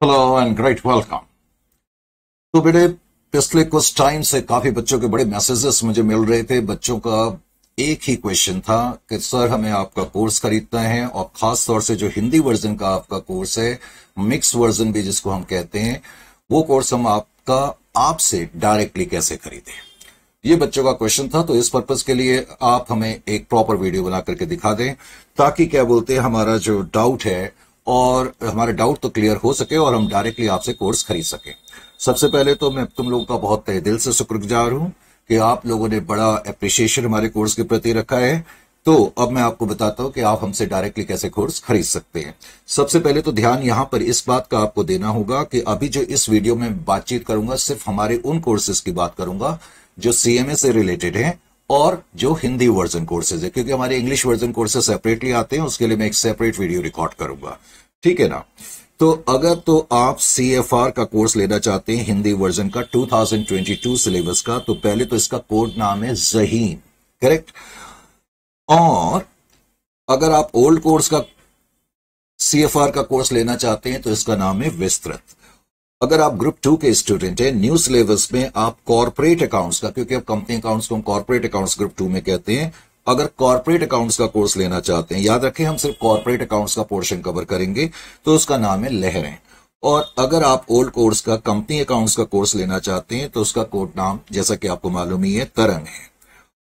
Hello and great welcome. तो बेटे, पिछले कुछ टाइम से काफी बच्चों के बड़े मैसेजेस मुझे मिल रहे थे। बच्चों का एक ही क्वेश्चन था कि सर हमें आपका कोर्स खरीदना है, और खास तौर से जो हिंदी वर्जन का आपका कोर्स है, मिक्स वर्जन भी जिसको हम कहते हैं, वो कोर्स हम आपका आपसे डायरेक्टली कैसे खरीदें। ये बच्चों का क्वेश्चन था। तो इस पर्पज के लिए आप हमें एक प्रॉपर वीडियो बना करके दिखा दें, ताकि क्या बोलते हैं, हमारा जो डाउट है और हमारा डाउट तो क्लियर हो सके और हम डायरेक्टली आपसे कोर्स खरीद सकें। सबसे पहले तो मैं तुम लोगों का बहुत तहे दिल से शुक्रगुजार हूं कि आप लोगों ने बड़ा अप्रिशिएशन हमारे कोर्स के प्रति रखा है। तो अब मैं आपको बताता हूं कि आप हमसे डायरेक्टली कैसे कोर्स खरीद सकते हैं। सबसे पहले तो ध्यान यहां पर इस बात का आपको देना होगा कि अभी जो इस वीडियो में बातचीत करूंगा, सिर्फ हमारे उन कोर्सेज की बात करूंगा जो सीएमए से रिलेटेड है और जो हिंदी वर्जन कोर्सेज है, क्योंकि हमारे इंग्लिश वर्जन कोर्सेज सेपरेटली आते हैं। उसके लिए मैं एक सेपरेट वीडियो रिकॉर्ड करूंगा, ठीक है ना। तो अगर तो आप सीएफआर का कोर्स लेना चाहते हैं हिंदी वर्जन का 2022 सिलेबस का, तो पहले तो इसका कोड नाम है ज़हीन, करेक्ट। और अगर आप ओल्ड कोर्स का सीएफआर का कोर्स लेना चाहते हैं तो इसका नाम है विस्तृत। अगर आप ग्रुप 2 के स्टूडेंट हैं, न्यू सिलेबस में आप कॉर्पोरेट अकाउंट्स का, क्योंकि अब कंपनी अकाउंट्स को हम कॉर्पोरेट अकाउंट्स ग्रुप 2 में कहते हैं, अगर कॉर्पोरेट अकाउंट्स का कोर्स लेना चाहते हैं, याद रखें हम सिर्फ कॉर्पोरेट अकाउंट्स का पोर्शन कवर करेंगे, तो उसका नाम है लहरें। और अगर आप ओल्ड कोर्स का कंपनी अकाउंट्स का कोर्स लेना चाहते हैं तो उसका कोड नाम, जैसा कि आपको मालूम ही है, तरंग है।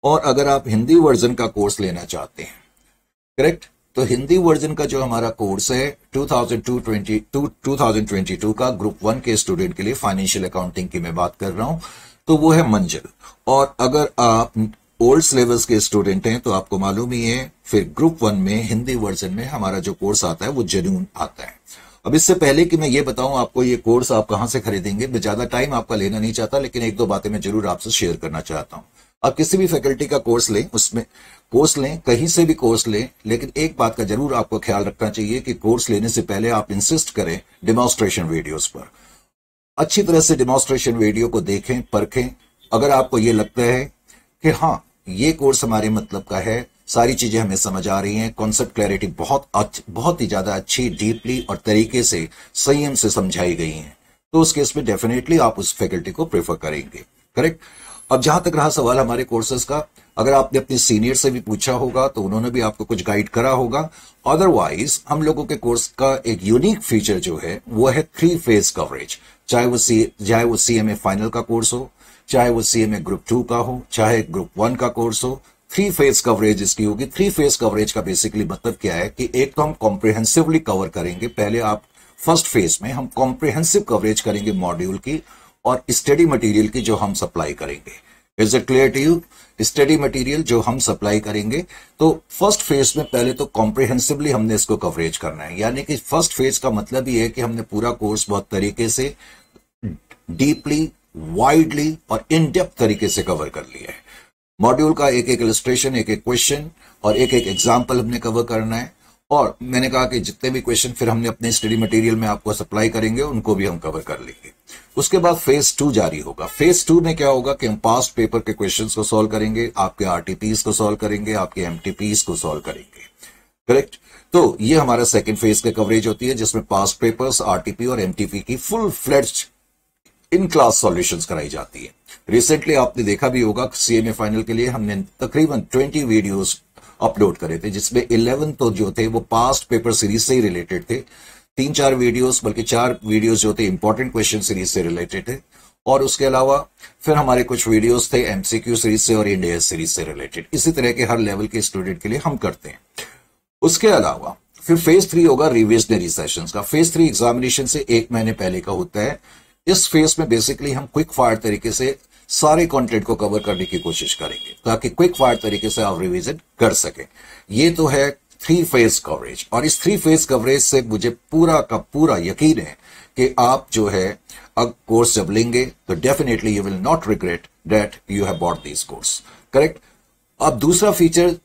और अगर आप हिंदी वर्जन का कोर्स लेना चाहते हैं, करेक्ट, तो हिंदी वर्जन का जो हमारा कोर्स है 2022 का ग्रुप 1 के स्टूडेंट के लिए, फाइनेंशियल अकाउंटिंग की मैं बात कर रहा हूं, तो वो है मंजिल। और अगर आप ओल्ड सिलेबस के स्टूडेंट हैं तो आपको मालूम ही है, फिर ग्रुप 1 में हिंदी वर्जन में हमारा जो कोर्स आता है वो जनून आता है। अब इससे पहले कि मैं ये बताऊं आपको ये कोर्स आप कहां से खरीदेंगे, मैं ज्यादा टाइम आपका लेना नहीं चाहता, लेकिन एक दो बातें मैं जरूर आपसे शेयर करना चाहता हूं। आप किसी भी फैकल्टी का कोर्स लें, उसमें कोर्स लें, कहीं से भी कोर्स लें, लेकिन एक बात का जरूर आपको ख्याल रखना चाहिए कि कोर्स लेने से पहले आप इंसिस्ट करें डेमोन्स्ट्रेशन वीडियोस पर। अच्छी तरह से डेमोन्स्ट्रेशन वीडियो को देखें, परखें। अगर आपको ये लगता है कि हाँ ये कोर्स हमारे मतलब का है, सारी चीजें हमें समझ आ रही हैं, कॉन्सेप्ट क्लैरिटी बहुत ही ज्यादा अच्छी, डीपली और तरीके से, संयम से समझाई गई हैं, तो उस केस में डेफिनेटली आप उस फैकल्टी को प्रेफर करेंगे, करेक्ट। अब जहां तक रहा सवाल हमारे कोर्सेज का, अगर आपने अपने सीनियर से भी पूछा होगा तो उन्होंने भी आपको कुछ गाइड करा होगा। अदरवाइज हम लोगों के कोर्स का एक यूनिक फीचर जो है वो है 3 फेज कवरेज। चाहे वो सीएमए फाइनल का कोर्स हो, चाहे वो सीएमए ग्रुप 2 का हो, चाहे ग्रुप 1 का कोर्स हो, 3 फेज कवरेज इसकी होगी। 3 फेज कवरेज का बेसिकली मतलब क्या है कि एक तो हम कॉम्प्रिहेंसिवली कवर करेंगे। पहले आप फर्स्ट फेज में हम कॉम्प्रिहेंसिव कवरेज करेंगे मॉड्यूल की और स्टडी मटेरियल की जो हम सप्लाई करेंगे। Is it clear to you? Study material जो हम सप्लाई करेंगे, तो फर्स्ट फेज में पहले तो कॉम्प्रिहेंसिवली हमने इसको कवरेज करना है। यानी कि फर्स्ट फेज का मतलब ये है कि हमने पूरा कोर्स बहुत तरीके से, डीपली, वाइडली और इन डेप्थ तरीके से कवर कर लिया है। मॉड्यूल का एक एक इलस्ट्रेशन, एक एक क्वेश्चन और एक एक एग्जाम्पल हमने कवर करना है। और मैंने कहा कि जितने भी क्वेश्चन फिर हमने अपने स्टडी मटेरियल में आपको सप्लाई करेंगे उनको भी हम कवर कर लेंगे। उसके बाद फेज 2 जारी होगा। फेज 2 में क्या होगा कि हम पास्ट पेपर के क्वेश्चंस को सॉल्व करेंगे, आपके आरटीपीस को सॉल्व करेंगे, आपके एमटीपीस को सॉल्व करेंगे, करेक्ट। तो ये हमारा सेकंड फेज की कवरेज होती है, जिसमें पास्ट पेपर्स, आरटीपी और एमटीपी की फुल फ्लेड्ज्ड इन क्लास सॉल्यूशंस कराई जाती है। रिसेंटली आपने देखा भी होगा सीएमए फाइनल के लिए हमने तकरीबन 20 वीडियोस अपलोड करे थे, जिसमें 11 तो जो थे वो पास्ट पेपर सीरीज से ही रिलेटेड थे। 3-4 वीडियोस, बल्कि 4 वीडियोस जो थे इंपॉर्टेंट क्वेश्चन सीरीज से रिलेटेड थे। और उसके अलावा फिर हमारे कुछ वीडियोस थे एमसीक्यू सीरीज से और इंडिया सीरीज से रिलेटेड। इसी तरह के हर लेवल के स्टूडेंट के लिए हम करते हैं। उसके अलावा फिर फेज 3 होगा रिविजनरी सेशंस का। फेज 3 एग्जामिनेशन से 1 महीने पहले का होता है। इस फेज में बेसिकली हम क्विक फायर तरीके से सारे कंटेंट को कवर करने की कोशिश करेंगे, ताकि क्विक फायर तरीके से आप रिवीजन कर सकें। ये तो है 3 फेज कवरेज। और इस 3 फेज कवरेज से मुझे पूरा का पूरा यकीन है कि आप जो है अब कोर्स जब लेंगे तो definitely you will not regret that you have bought this course, correct. अब दूसरा फीचर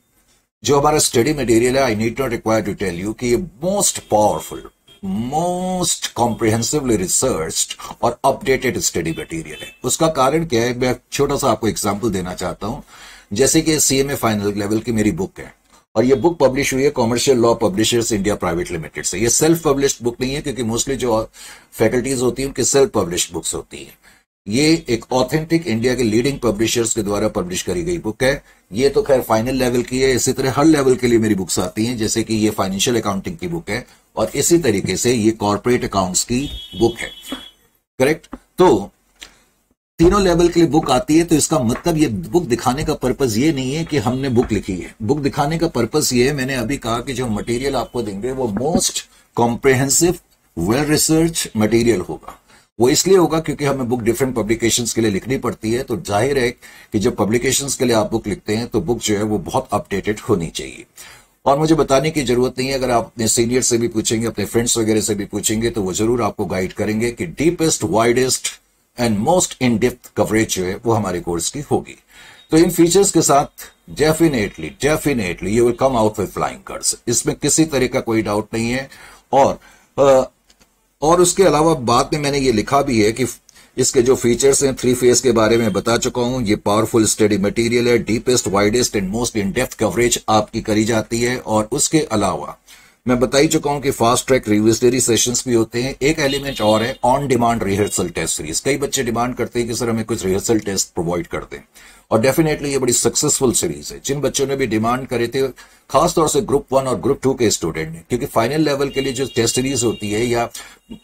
जो हमारा स्टडी मटेरियल है, I need not require to tell you कि ये most powerful, most comprehensively researched और अपडेटेड स्टडी मटेरियल है। उसका कारण क्या है, मैं छोटा सा आपको एग्जांपल देना चाहता हूं। जैसे कि सीएमए फाइनल लेवल की मेरी बुक है, और ये बुक पब्लिश हुई है commercial law publishers India private limited से। ये सेल्फ पब्लिश्ड बुक नहीं है, क्योंकि मोस्टली जो फैकल्टीज होती है उनकी सेल्फ पब्लिश्ड बुक्स होती है। ये एक ऑथेंटिक इंडिया के लीडिंग पब्लिशर्स के द्वारा पब्लिश करी गई बुक है। ये तो खैर फाइनल लेवल की है, इसी तरह हर लेवल के लिए मेरी बुक्स आती हैं, जैसे कि ये फाइनेंशियल अकाउंटिंग की बुक है और इसी तरीके से ये कॉर्पोरेट अकाउंट्स की बुक है। करेक्ट। तो तीनों लेवल के लिए बुक आती है, तो इसका मतलब ये बुक दिखाने का पर्पस ये नहीं है कि हमने बुक लिखी है। बुक दिखाने का पर्पस ये है, मैंने अभी कहा कि जो मटेरियल आपको देंगे वो most comprehensive well research material होगा। वो इसलिए होगा क्योंकि हमें बुक डिफरेंट पब्लिकेशंस के लिए लिखनी पड़ती है, तो जाहिर है कि जब पब्लिकेशंस के लिए आप बुक लिखते हैं तो बुक जो है वो बहुत अपडेटेड होनी चाहिए। और मुझे बताने की जरूरत नहीं है, अगर आप अपने सीनियर से भी पूछेंगे, अपने फ्रेंड्स वगैरह से भी पूछेंगे, तो वो जरूर आपको गाइड करेंगे कि deepest, widest and most in depth coverage जो है वो हमारे कोर्स की होगी। तो इन फीचर्स के साथ definitely you will come out with flying colours, इसमें किसी तरह का कोई डाउट नहीं है। और उसके अलावा बाद में मैंने ये लिखा भी है कि इसके जो फीचर्स हैं 3 फेज के बारे में बता चुका हूं। ये पावरफुल स्टडी मटेरियल है, deepest, widest and most in depth coverage आपकी करी जाती है। और उसके अलावा मैं बता ही चुका हूं कि फास्ट ट्रैक रिविजनरी सेशंस भी होते हैं। एक एलिमेंट और है on demand rehearsal test series. कई बच्चे डिमांड करते हैं कि सर हमें कुछ रिहर्सल टेस्ट प्रोवाइड कर दें, और डेफिनेटली ये बड़ी सक्सेसफुल सीरीज है। जिन बच्चों ने भी डिमांड करे थे, खासतौर से ग्रुप 1 और ग्रुप 2 के स्टूडेंट ने, क्योंकि फाइनल लेवल के लिए जो टेस्ट सीरीज होती है या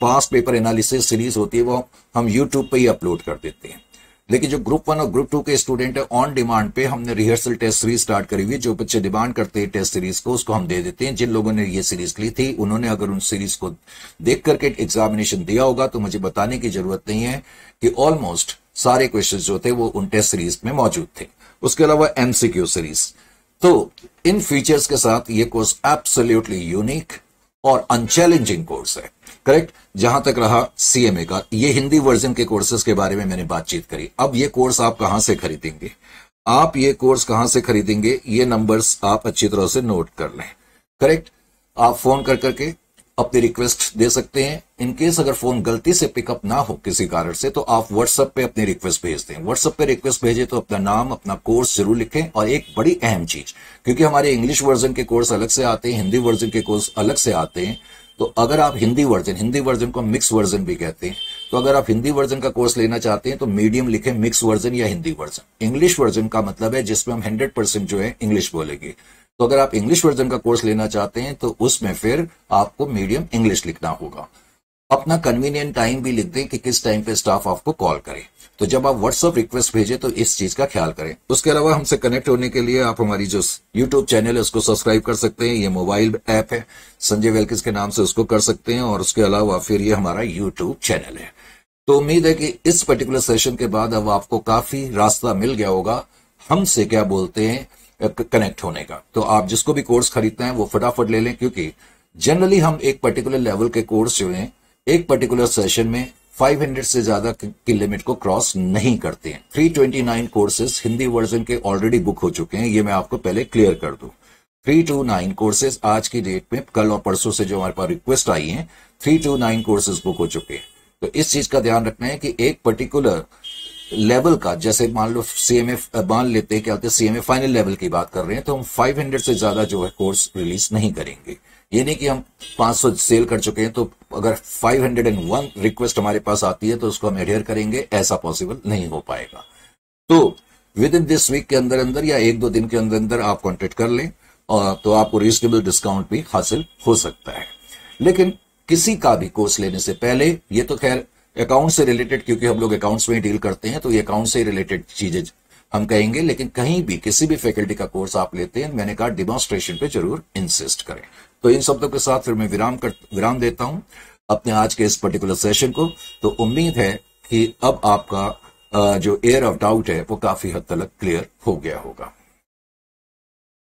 पास्ट पेपर एनालिसिस सीरीज होती है वो हम यूट्यूब पे ही अपलोड कर देते हैं। लेकिन जो ग्रुप 1 और ग्रुप 2 के स्टूडेंट है, ऑन डिमांड पे हमने रिहर्सल टेस्ट सीरीज स्टार्ट करी हुई। जो बच्चे डिमांड करते हैं टेस्ट सीरीज को, उसको हम दे देते हैं। जिन लोगों ने ये सीरीज ली थी, उन्होंने अगर उन सीरीज को देख करके एग्जामिनेशन दिया होगा तो मुझे बताने की जरूरत नहीं है कि ऑलमोस्ट सारे क्वेश्चन जो थे वो उन टेस्ट सीरीज में मौजूद थे। उसके अलावा एमसीक्यू सीरीज। तो इन फीचर्स के साथ ये कोर्स एब्सोल्युटली यूनिक और अनचैलेंजिंग कोर्स है। करेक्ट। जहां तक रहा सीएमए का, ये हिंदी वर्जन के कोर्सेज के बारे में मैंने बातचीत करी। अब ये कोर्स आप कहां से खरीदेंगे? आप ये कोर्स कहां से खरीदेंगे, ये नंबर्स आप अच्छी तरह से नोट कर लें। करेक्ट। आप फोन कर करके अपनी रिक्वेस्ट दे सकते हैं। इनकेस अगर फोन गलती से पिकअप ना हो किसी कारण से, तो आप व्हाट्सएप पे अपनी रिक्वेस्ट भेज दें। व्हाट्सएप पे रिक्वेस्ट भेजे तो अपना नाम, अपना कोर्स जरूर लिखें। और एक बड़ी अहम चीज, क्योंकि हमारे इंग्लिश वर्जन के कोर्स अलग से आते हैं, हिंदी वर्जन के कोर्स अलग से आते हैं, तो अगर आप हिंदी वर्जन को मिक्स वर्जन भी कहते हैं, तो अगर आप हिंदी वर्जन का कोर्स लेना चाहते हैं तो मीडियम लिखें, मिक्स वर्जन या हिंदी वर्जन। इंग्लिश वर्जन का मतलब है जिसमें हम 100% जो है इंग्लिश बोलेंगे। तो अगर आप इंग्लिश वर्जन का कोर्स लेना चाहते हैं तो उसमें फिर आपको मीडियम इंग्लिश लिखना होगा। अपना कन्वीनियंट टाइम भी लिख दें कि किस टाइम पे स्टाफ आपको कॉल करे। तो जब आप व्हाट्सएप रिक्वेस्ट भेजें तो इस चीज का ख्याल करें। उसके अलावा हमसे कनेक्ट होने के लिए आप हमारी जो यूट्यूब चैनल है उसको सब्सक्राइब कर सकते हैं। ये मोबाइल ऐप है संजय वेल्किस के नाम से, उसको कर सकते हैं। और उसके अलावा फिर ये हमारा यूट्यूब चैनल है। तो उम्मीद है कि इस पर्टिकुलर सेशन के बाद अब आपको काफी रास्ता मिल गया होगा हमसे क्या बोलते हैं कनेक्ट होने का। तो आप जिसको भी कोर्स खरीदना है वो फटाफट ले लें, क्योंकि जनरली हम एक पर्टिकुलर लेवल के कोर्स जो है एक पर्टिकुलर सेशन में 500 से ज्यादा की लिमिट को क्रॉस नहीं करते हैं। 329 कोर्सेज हिंदी वर्जन के ऑलरेडी बुक हो चुके हैं, ये मैं आपको पहले क्लियर कर दूं। 329 कोर्सेज आज की डेट में, कल और परसों से जो हमारे पास रिक्वेस्ट आई है, 329 कोर्सेज बुक हो चुके हैं। तो इस चीज का ध्यान रखना है कि एक पर्टिकुलर लेवल का, जैसे मान लो सीएमए मान लेते हैं, क्या होते हैं सीएमए फाइनल लेवल की बात कर रहे हैं, तो हम 500 से ज्यादा जो है कोर्स रिलीज नहीं करेंगे। ये नहीं कि हम 500 सेल कर चुके हैं तो अगर 501 रिक्वेस्ट हमारे पास आती है तो उसको हम एडहेयर करेंगे, ऐसा पॉसिबल नहीं हो पाएगा। तो विद इन दिस वीक के अंदर अंदर या 1-2 दिन के अंदर अंदर आप कॉन्टेक्ट कर लें, और तो आपको रीजनेबल डिस्काउंट भी हासिल हो सकता है। लेकिन किसी का भी कोर्स लेने से पहले, ये तो खैर अकाउंट से रिलेटेड, क्योंकि हम लोग अकाउंट्स में डील करते हैं तो ये अकाउंट से रिलेटेड चीजें हम कहेंगे, लेकिन कहीं भी किसी भी फैकल्टी का कोर्स आप लेते हैं, मैंने कहा डेमोन्स्ट्रेशन पे जरूर इंसिस्ट करें। तो इन शब्दों के साथ फिर मैं विराम देता हूं अपने आज के इस पर्टिकुलर सेशन को। तो उम्मीद है कि अब आपका जो एयर ऑफ डाउट है वो काफी हद तक क्लियर हो गया होगा।